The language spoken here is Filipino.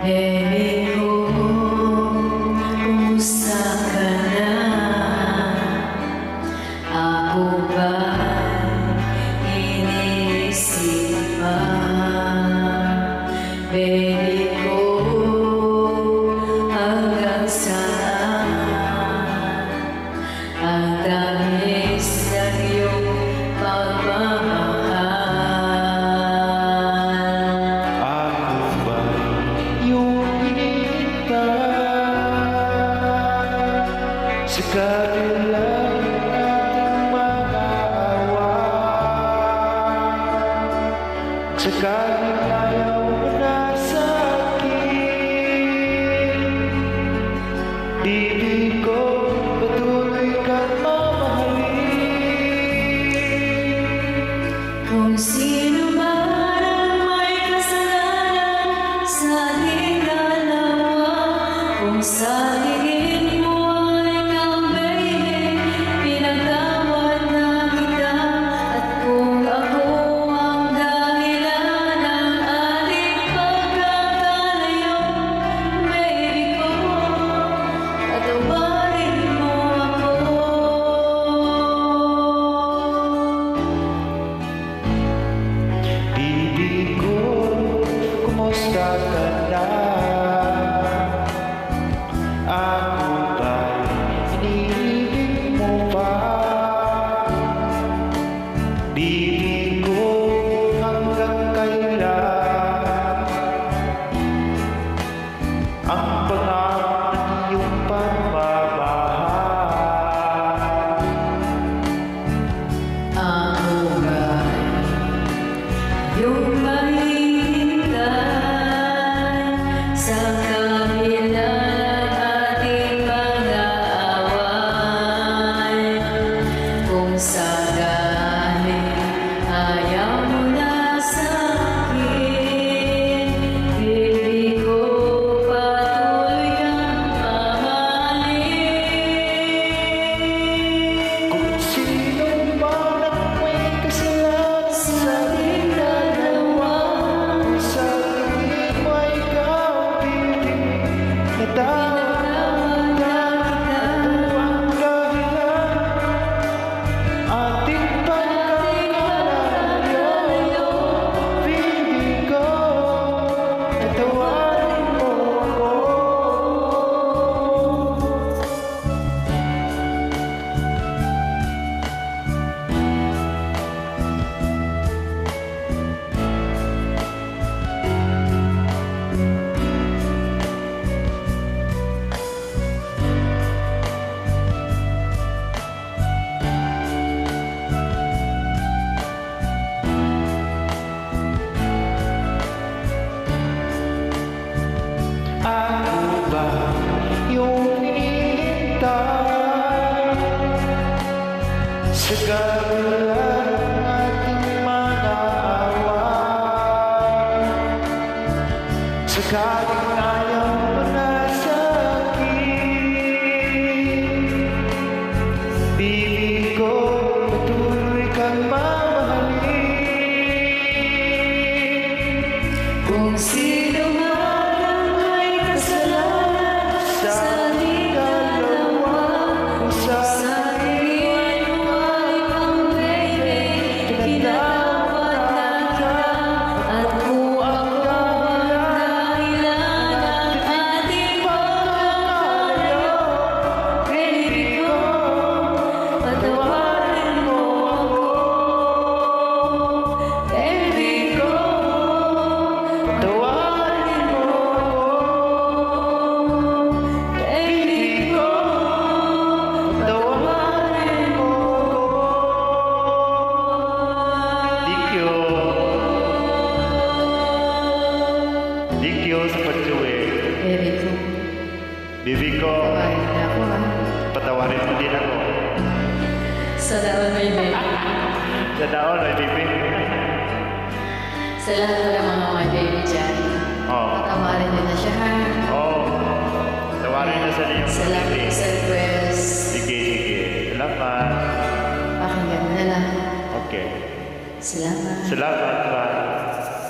Baby ko, kumusta ka na? Ako ba'y iniisip pa? Baby ko, hanggang saan ang tamis ng iyong pagmamahal? Sa kabila ng ating mga away, sa kahit ayaw mo na sa akin, ibig ko patuloy kang mamahalin. Kung sino man ang may kasalanan sa ating dalawa, kung sa tingin mo kumusta ka na? Ako ba'y iniibig mo pa? Bibig ko hanggang kailan ang pangarap ng iyong pagmamahal? Ako ba'y yung sa kabila ng ating pag-aaway, kung sakaling ayaw mo na sa akin, ibig ko patuloy kang mamahalin. Kung sino man ang may kasalanan sa ating dalawa, kung sa tingin mo ay natawag na kita, ang dahilan ating pagkakalayo. Bibig ko, natawarin mo ako. Ako ba yung hinihintay sa kabila ng ating mga away, sa kahit ayaw mo na sa akin, bibig ko patuloy kang mamahalin. Kung sino man ang may kasalanan sa ating dalawa, kung sa tingin mo ay pang baby, pinatawad na kita, at kung ako ang dahilan ng ating pagkakalayo, baby ko, patawarin mo ako. Baby ko, Tawarin mo ako. baby ko, Tawarin mo ako. Thank you. Thank you sa pag-uwi. baby ko, Bibi ko, tawarin na ako ha. patawarin mo din ako. Sa daon may baby. Sa daon ay bibi. Sa lahat ng mga baby dyan, Oh. patawarin niyo na siya ha. Oh. Tawarin na sa iyong Salamat bibi. sa request. Sige, sige. Salamat. Pakinggan mo na lang. Okay. Salamat. Salamat, bye.